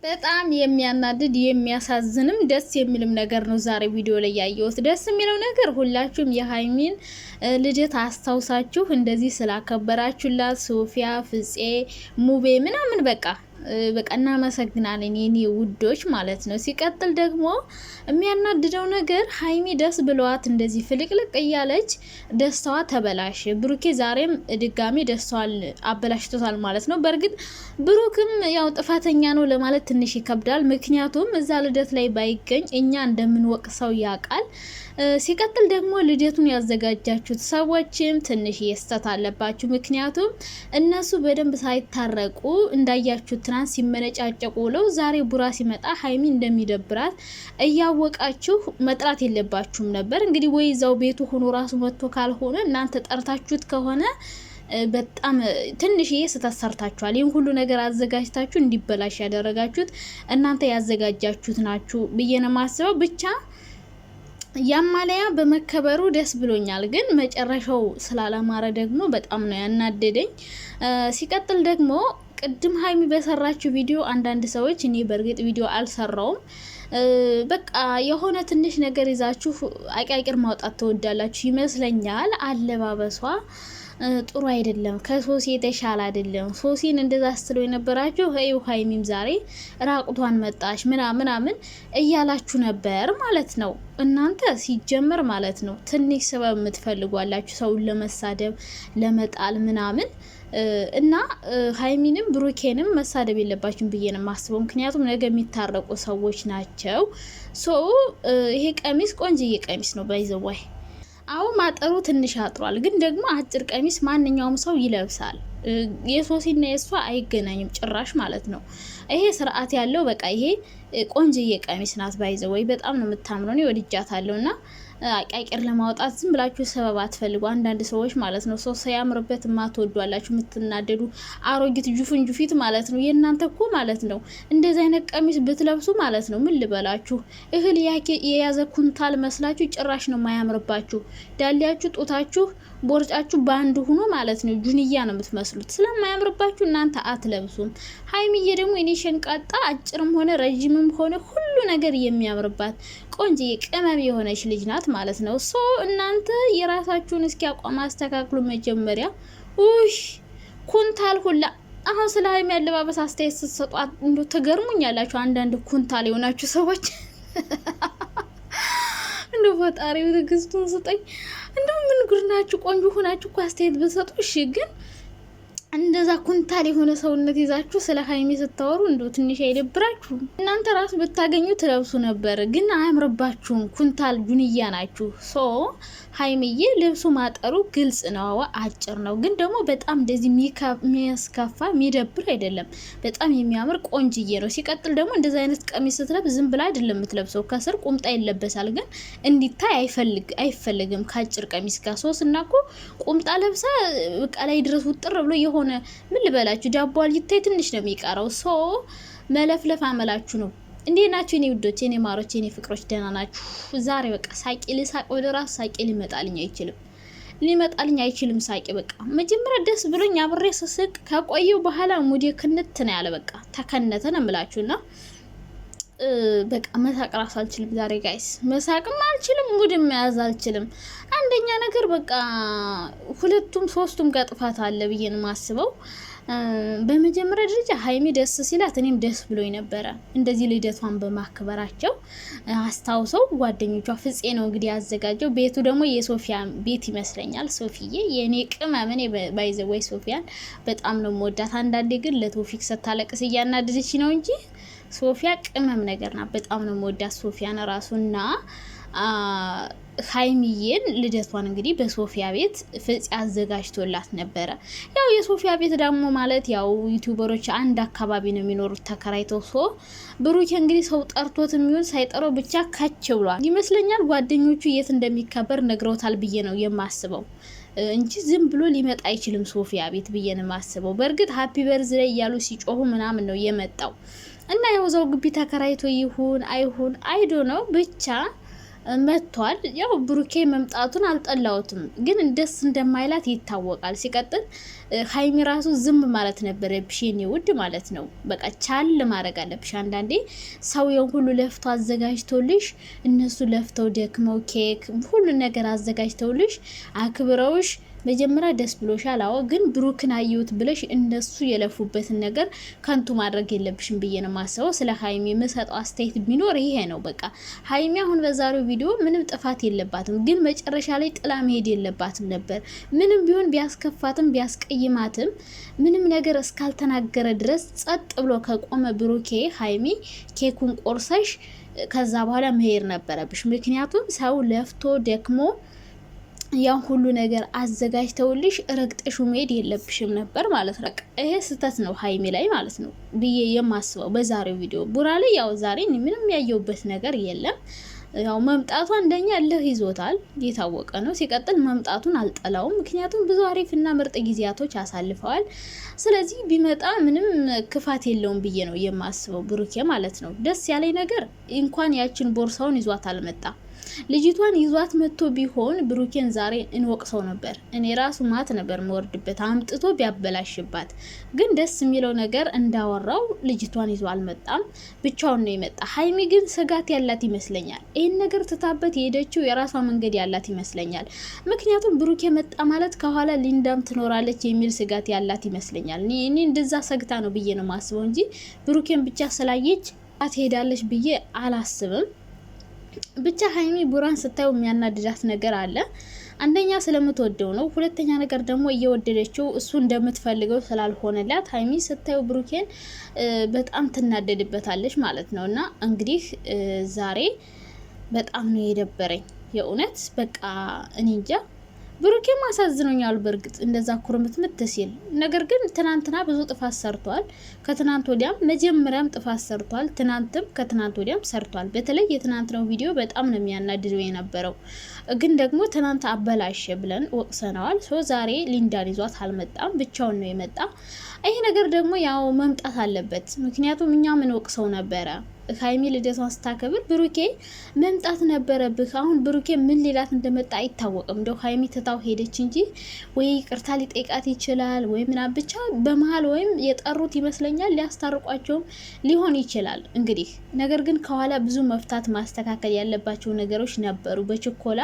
በጣም የሚያናድድ የሚያሳዝንም ደስ የሚልም ነገር ነው ዛሬ ቪዲዮ ላይ ያየሁት። ደስ የሚለው ነገር ሁላችሁም የሀይሚን ልደት አስታውሳችሁ እንደዚህ ስላከበራችሁላት ሶፊያ፣ ፍፄ፣ ሙቤ ምናምን በቃ እናመሰግናለን የኔ ውዶች ማለት ነው። ሲቀጥል ደግሞ የሚያናድደው ነገር ሀይሚ ደስ ብለዋት እንደዚህ ፍልቅልቅ እያለች ደስታዋ ተበላሽ። ብሩኬ ዛሬም ድጋሚ ደስታዋን አበላሽቶታል ማለት ነው። በእርግጥ ብሩክም ያው ጥፋተኛ ነው ለማለት ትንሽ ይከብዳል። ምክንያቱም እዛ ልደት ላይ ባይገኝ እኛ እንደምንወቅሰው ያውቃል። ሲቀጥል ደግሞ ልደቱን ያዘጋጃችሁት ሰዎችም ትንሽ የስተት አለባችሁ። ምክንያቱም እነሱ በደንብ ሳይታረቁ እንዳያችሁት ትናንት ሲመነጫጨቁ ብለው ዛሬ ቡራ ሲመጣ ሀይሚ እንደሚደብራት እያወቃችሁ መጥራት የለባችሁም ነበር። እንግዲህ ወይ እዛው ቤቱ ሆኖ ራሱ መጥቶ ካልሆነ እናንተ ጠርታችሁት ከሆነ በጣም ትንሽዬ ስህተት ሰርታችኋል። ይህን ሁሉ ነገር አዘጋጅታችሁ እንዲበላሽ ያደረጋችሁት እናንተ ያዘጋጃችሁት ናችሁ ብዬ ነው የማስበው። ብቻ ያማለያ በመከበሩ ደስ ብሎኛል፣ ግን መጨረሻው ስላላማረ ደግሞ በጣም ነው ያናደደኝ። ሲቀጥል ደግሞ ቅድም ሀይሚ በሰራችሁ ቪዲዮ አንዳንድ ሰዎች እኔ በእርግጥ ቪዲዮ አልሰራውም በቃ የሆነ ትንሽ ነገር ይዛችሁ አቃቂር ማውጣት ትወዳላችሁ ይመስለኛል። አለባበሷ ጥሩ አይደለም፣ ከሶሲ የተሻለ አይደለም። ሶሲን እንደዛ ስትለው የነበራችሁ ሀይሚም ዛሬ ራቁቷን መጣሽ ምናምን እያላችሁ ነበር ማለት ነው። እናንተ ሲጀመር ማለት ነው ትንሽ ሰበብ የምትፈልጓላችሁ ሰውን ለመሳደብ ለመጣል ምናምን እና ሀይሚንም ብሩኬንም መሳደብ የለባችሁም ብዬ ነው የማስበው። ምክንያቱም ነገ የሚታረቁ ሰዎች ናቸው። ይሄ ቀሚስ ቆንጅዬ ቀሚስ ነው ባይዘዋይ። አሁን ማጠሩ ትንሽ አጥሯል፣ ግን ደግሞ አጭር ቀሚስ ማንኛውም ሰው ይለብሳል። የሶሲና የሷ አይገናኝም ጭራሽ ማለት ነው። ይሄ ስርዓት ያለው በቃ ይሄ ቆንጅዬ ቀሚስ ናት ባይዘወይ። በጣም ነው የምታምረው፣ እኔ ወድጃታለሁና አቃቂር ለማውጣት ዝም ብላችሁ ሰበብ አትፈልጉ። አንዳንድ ሰዎች ማለት ነው ሰው ሲያምርበት ማትወዷላችሁ የምትናደዱ አሮጊት ጁፊት ማለት ነው። የእናንተ እኮ ማለት ነው እንደዚህ አይነት ቀሚስ ብትለብሱ ማለት ነው ምን ልበላችሁ እህል የያዘ ኩንታል መስላችሁ ጭራሽ ነው ማያምርባችሁ። ዳሊያችሁ ጡታችሁ ቦርጫችሁ ባንድ ሆኖ ማለት ነው ጁንያ ነው የምትመስሉት። ስለማያምርባችሁ እናንተ አትለብሱም። ሀይሚዬ ደግሞ እኔ ሸንቃጣ አጭርም ሆነ ረጅምም ሆነ ሁሉ ነገር የሚያምርባት ቆንጆ ቅመም የሆነች ልጅ ናት ማለት ነው። እናንተ የራሳችሁን እስኪ አቋም አስተካክሉ መጀመሪያ። ኩንታል ሁላ አሁን ስለ ሀይሚ ያለባበስ አስተያየት ስትሰጧት እንዶ ተገርሙኛላችሁ። አንዳንድ ኩንታል የሆናችሁ ሰዎች እንዶ ፈጣሪው ትዕግስቱን ስጠኝ። እንደው ምን ጉድ ናችሁ? ቆንጆ ሆናችሁ እኮ አስተያየት ብትሰጡ እሺ፣ ግን እንደዛ ኩንታል የሆነ ሰውነት ይዛችሁ ስለ ሀይሚ ስታወሩ እንደው ትንሽ አይደብራችሁም? እናንተ ራሱ ብታገኙ ትለብሱ ነበር፣ ግን አያምርባችሁም። ኩንታል ጁንያ ናችሁ። ሀይሚዬ ልብሱ ማጠሩ ግልጽ ነው፣ አጭር ነው፣ ግን ደግሞ በጣም እንደዚህ የሚያስከፋ የሚደብር አይደለም። በጣም የሚያምር ቆንጅዬ ነው። ሲቀጥል ደግሞ እንደዚህ አይነት ቀሚስ ስትለብስ ዝም ብላ አይደለም የምትለብሰው፣ ከስር ቁምጣ ይለበሳል፣ ግን እንዲታይ አይፈልግም ከአጭር ቀሚስ ጋር። እና እኮ ቁምጣ ለብሳ በቃ ላይ ድረስ ውጥር ብሎ የሆነ ምን ልበላችሁ ዳቦ ይታይ ትንሽ ነው የሚቀረው። መለፍለፍ አመላችሁ ነው። እንዴት ናችሁ የኔ ውዶች፣ የኔ ማሮች፣ የኔ ፍቅሮች? ደህና ናችሁ? ዛሬ በቃ ሳቂ ልሳቅ ወደ ራስ ሳቂ ሊመጣልኝ አይችልም ሳቂ። በቃ መጀመሪያ ደስ ብሎኝ አብሬ ስስቅ ከቆየው በኋላ ሙዴ ክንት ነው ያለ። በቃ ተከነተ ነው የምላችሁና በቃ መሳቅ ራስ አልችልም ዛሬ ጋይስ። መሳቅም አልችልም፣ ሙድም መያዝ አልችልም። አንደኛ ነገር በቃ ሁለቱም ሶስቱም ጋር ጥፋት አለ ብዬ ነው የማስበው። በመጀመሪያ ደረጃ ሀይሚ ደስ ሲላት እኔም ደስ ብሎኝ ነበረ፣ እንደዚህ ልደቷን በማክበራቸው አስታውሰው። ጓደኞቿ ፍፄ ነው እንግዲህ ያዘጋጀው። ቤቱ ደግሞ የሶፊያ ቤት ይመስለኛል። ሶፊዬ የኔ ቅመም፣ እኔ ባይዘወይ ሶፊያን በጣም ነው የምወዳት። አንዳንዴ ግን ለቶፊክ ስታለቅስ እያናደደች ነው እንጂ ሶፊያ ቅመም ነገር ናት። በጣም ነው የምወዳት ሶፊያን ራሱና ሀይሚዬን ልደቷን እንግዲህ በሶፊያ ቤት ፍፄ አዘጋጅቶላት ነበረ። ያው የሶፊያ ቤት ደግሞ ማለት ያው ዩቲዩበሮች አንድ አካባቢ ነው የሚኖሩት ተከራይተው። ብሩኬ እንግዲህ ሰው ጠርቶት የሚሆን ሳይጠራው ብቻ ከች ብሏል ይመስለኛል። ጓደኞቹ የት እንደሚከበር ነግረውታል ብዬ ነው የማስበው እንጂ ዝም ብሎ ሊመጣ አይችልም ሶፊያ ቤት ብዬ ነው የማስበው። በእርግጥ ሀፒ በርዝ ላይ እያሉ ሲጮሁ ምናምን ነው የመጣው እና ያው ዘው ግቢ ተከራይቶ ይሁን አይሁን አይዶ ነው ብቻ መጥቷል። ያው ብሩኬ መምጣቱን አልጠላውትም፣ ግን ደስ እንደማይላት ይታወቃል። ሲቀጥል ሀይሚ ራሱ ዝም ማለት ነበረብሽ የኔ ውድ ማለት ነው። በቃ ቻል ማድረግ አለብሽ። አንዳንዴ ሰው ሁሉ ለፍቶ አዘጋጅቶልሽ፣ እነሱ ለፍተው ደክመው ኬክ ሁሉ ነገር አዘጋጅተውልሽ አክብረውሽ መጀመሪያ ደስ ብሎሻል። አዎ፣ ግን ብሩክን አየሁት ብለሽ እነሱ የለፉበትን ነገር ከንቱ ማድረግ የለብሽም ብዬ ነው ማስበው። ስለ ሀይሚ የምሰጠው አስተያየት ቢኖር ይሄ ነው። በቃ ሀይሚ አሁን በዛሬው ቪዲዮ ምንም ጥፋት የለባትም፣ ግን መጨረሻ ላይ ጥላ መሄድ የለባትም ነበር። ምንም ቢሆን ቢያስከፋትም ቢያስቀይማትም ምንም ነገር እስካልተናገረ ድረስ ጸጥ ብሎ ከቆመ ብሩኬ ሀይሚ ኬኩን ቆርሰሽ ከዛ በኋላ መሄድ ነበረብሽ። ምክንያቱም ሰው ለፍቶ ደክሞ ያን ሁሉ ነገር አዘጋጅተውልሽ ረግጠሹ መሄድ የለብሽም ነበር ማለት ነው። ይሄ ስህተት ነው ሀይሚ ላይ ማለት ነው ብዬ የማስበው በዛሬው ቪዲዮ። ቡራ ላይ ያው ዛሬ ምንም ያየውበት ነገር የለም። ያው መምጣቱ አንደኛ እልህ ይዞታል፣ የታወቀ ነው። ሲቀጥል መምጣቱን አልጠላውም፣ ምክንያቱም ብዙ አሪፍና ምርጥ ጊዜያቶች አሳልፈዋል። ስለዚህ ቢመጣ ምንም ክፋት የለውም ብዬ ነው የማስበው ብሩኬ ማለት ነው። ደስ ያለኝ ነገር እንኳን ያችን ቦርሳውን ይዟት አልመጣ። ልጅቷን ይዟት መጥቶ ቢሆን ብሩኬን ዛሬ እንወቅሰው ነበር። እኔ ራሱ ማት ነበር መወርድበት አምጥቶ ቢያበላሽባት። ግን ደስ የሚለው ነገር እንዳወራው ልጅቷን ይዞ አልመጣም፣ ብቻውን ነው የመጣ። ሀይሚ ግን ስጋት ያላት ይመስለኛል። ይህን ነገር ትታበት የሄደችው የራሷ መንገድ ያላት ይመስለኛል። ምክንያቱም ብሩኬ መጣ ማለት ከኋላ ሊንዳም ትኖራለች የሚል ስጋት ያላት ይመስለኛል። እኔ እንደዛ ሰግታ ነው ብዬ ነው ማስበው እንጂ ብሩኬን ብቻ ስላየች ትሄዳለች ብዬ አላስብም። ብቻ ሀይሚ ቡራን ስታዩ የሚያናድዳት ነገር አለ። አንደኛ ስለምትወደው ነው። ሁለተኛ ነገር ደግሞ እየወደደችው እሱ እንደምትፈልገው ስላልሆነላት ሀይሚ ስታዩ ብሩኬን በጣም ትናደድበታለች ማለት ነው። እና እንግዲህ ዛሬ በጣም ነው የደበረኝ የእውነት በቃ እኔ እንጃ። ብሩኬም አሳዝኖኛል በእርግጥ እንደዛ ኩርምትምት ሲል። ነገር ግን ትናንትና ብዙ ጥፋት ሰርቷል። ከትናንት ወዲያም መጀመሪያም ጥፋት ሰርቷል። ትናንትም ከትናንት ወዲያም ሰርቷል። በተለይ የትናንትናው ቪዲዮ በጣም ነው የሚያናድደው የነበረው። ግን ደግሞ ትናንት አበላሸ ብለን ወቅሰነዋል። ዛሬ ሊንዳን ይዟት አልመጣም፣ ብቻውን ነው የመጣ። ይሄ ነገር ደግሞ ያው መምጣት አለበት። ምክንያቱም እኛ ምን ወቅሰው ነበረ ሀይሚ ልደቷን ስታከብር ብሩኬ መምጣት ነበረብህ። አሁን ብሩኬ ምን ሌላት እንደመጣ አይታወቅም። እንደው ሀይሚ ትታው ሄደች እንጂ ወይ ቅርታ ሊጠይቃት ይችላል ወይ ምናምን ብቻ በመሀል ወይም የጠሩት ይመስለኛል፣ ሊያስታርቋቸውም ሊሆን ይችላል እንግዲህ። ነገር ግን ከኋላ ብዙ መፍታት ማስተካከል ያለባቸው ነገሮች ነበሩ። በችኮላ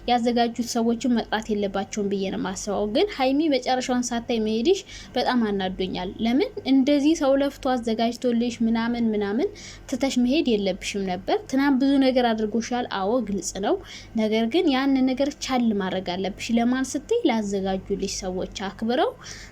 ያዘጋጁት ሰዎችን መጥራት የለባቸውም ብዬ ነው ማስበው። ግን ሀይሚ መጨረሻውን ሳታይ መሄድሽ በጣም አናዶኛል። ለምን እንደዚህ ሰው ለፍቶ አዘጋጅቶልሽ ምናምን ምናምን ትተሽ መሄድ የለብሽም ነበር። ትናንት ብዙ ነገር አድርጎሻል። አዎ ግልጽ ነው። ነገር ግን ያን ነገር ቻል ማድረግ አለብሽ። ለማን ስትይ ላዘጋጁልሽ ሰዎች አክብረው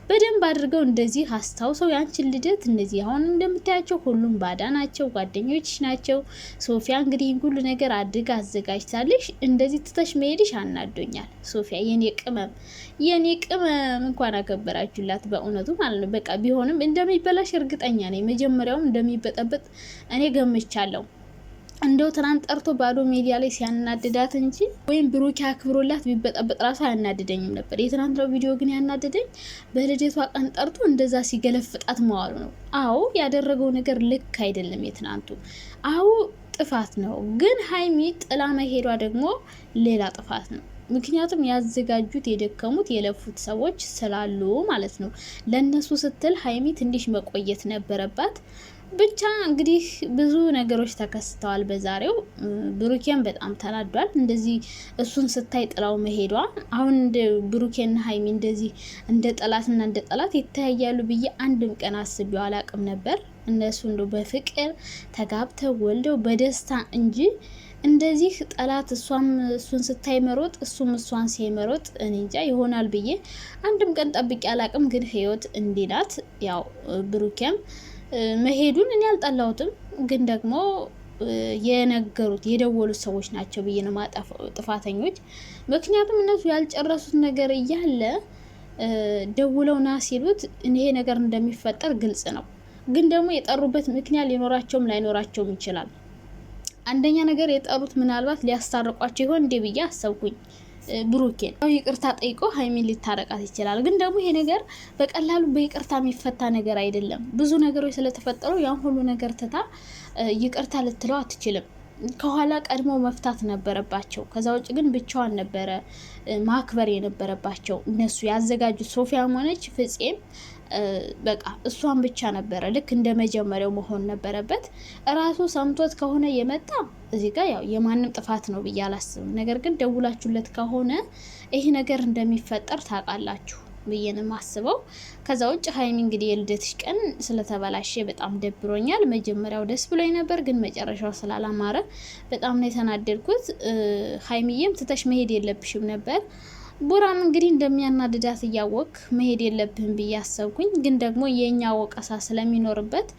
በደንብ አድርገው እንደዚህ አስታውሰው ያንቺን ልደት እንደዚህ አሁን እንደምታያቸው ሁሉም ባዳ ናቸው፣ ጓደኞችሽ ናቸው። ሶፊያ እንግዲህ ሁሉ ነገር አድርጋ አዘጋጅታለሽ። እንደዚህ ትተሽ መሄድሽ አናዶኛል። ሶፊያ የኔ ቅመም እንኳን አከበራችሁላት በእውነቱ ማለት ነው። በቃ ቢሆንም እንደሚበላሽ እርግጠኛ ነኝ። መጀመሪያውም እንደሚበጠበጥ እኔ ገምቻለሁ። እንደው ትናንት ጠርቶ ባዶ ሚዲያ ላይ ሲያናድዳት እንጂ ወይም ብሩኬ አክብሮላት ቢበጠበጥ ራሱ አያናድደኝም ነበር። የትናንትናው ቪዲዮ ግን ያናድደኝ በልደቷ ቀን ጠርቶ እንደዛ ሲገለፍጣት መዋሉ ነው። አዎ ያደረገው ነገር ልክ አይደለም የትናንቱ። አዎ ጥፋት ነው። ግን ሀይሚ ጥላ መሄዷ ደግሞ ሌላ ጥፋት ነው። ምክንያቱም ያዘጋጁት የደከሙት የለፉት ሰዎች ስላሉ ማለት ነው። ለነሱ ስትል ሀይሚ ትንሽ መቆየት ነበረባት። ብቻ እንግዲህ ብዙ ነገሮች ተከስተዋል በዛሬው። ብሩኬን በጣም ተናዷል። እንደዚህ እሱን ስታይ ጥላው መሄዷ። አሁን ብሩኬና ሀይሚ እንደዚህ እንደ ጠላትና እንደ ጠላት ይተያያሉ ብዬ አንድም ቀን አስቤው አላቅም ነበር። እነሱ እንደው በፍቅር ተጋብተው ወልደው በደስታ እንጂ እንደዚህ ጠላት እሷም እሱን ስታይ መሮጥ እሱም እሷን ሲመሮጥ እኔ እንጃ ይሆናል ብዬ አንድም ቀን ጠብቄ አላቅም። ግን ህይወት እንዲህ ናት። ያው ብሩኬም መሄዱን እኔ አልጠላሁትም። ግን ደግሞ የነገሩት የደወሉት ሰዎች ናቸው ብዬ ነው ጥፋተኞች። ምክንያቱም እነሱ ያልጨረሱት ነገር እያለ ደውለው ና ሲሉት ይሄ ነገር እንደሚፈጠር ግልጽ ነው። ግን ደግሞ የጠሩበት ምክንያት ሊኖራቸውም ላይኖራቸውም ይችላል። አንደኛ ነገር የጠሩት ምናልባት ሊያስታርቋቸው ይሆን እንዴ ብዬ አሰብኩኝ። ብሩኬን ይቅርታ ጠይቆ ሀይሚን ሊታረቃት ይችላል። ግን ደግሞ ይሄ ነገር በቀላሉ በይቅርታ የሚፈታ ነገር አይደለም። ብዙ ነገሮች ስለተፈጠሩ ያን ሁሉ ነገር ትታ ይቅርታ ልትለው አትችልም። ከኋላ ቀድሞ መፍታት ነበረባቸው። ከዛ ውጭ ግን ብቻዋን ነበረ ማክበር የነበረባቸው እነሱ ያዘጋጁት። ሶፊያም ሆነች ፍፄም በቃ እሷን ብቻ ነበረ ልክ እንደ መጀመሪያው መሆን ነበረበት። እራሱ ሰምቶት ከሆነ የመጣ እዚህ ጋር ያው የማንም ጥፋት ነው ብዬ አላስብም። ነገር ግን ደውላችሁለት ከሆነ ይህ ነገር እንደሚፈጠር ታውቃላችሁ ብዬ ነው የማስበው። ከዛ ውጭ ሀይሚ እንግዲህ የልደትሽ ቀን ስለተበላሸ በጣም ደብሮኛል። መጀመሪያው ደስ ብሎኝ ነበር፣ ግን መጨረሻው ስላላማረ በጣም ነው የተናደድኩት። ሀይሚዬም ትተሽ መሄድ የለብሽም ነበር። ቡራም እንግዲህ እንደሚያናድዳት እያወቅ መሄድ የለብህም ብዬ አሰብኩኝ። ግን ደግሞ የእኛ ወቀሳ ስለሚኖርበት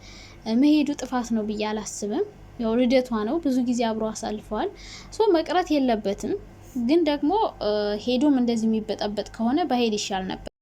መሄዱ ጥፋት ነው ብዬ አላስብም። ያው ልደቷ ነው፣ ብዙ ጊዜ አብሮ አሳልፈዋል። ሶ መቅረት የለበትም። ግን ደግሞ ሄዶም እንደዚህ የሚበጠበጥ ከሆነ ባሄድ ይሻል ነበር።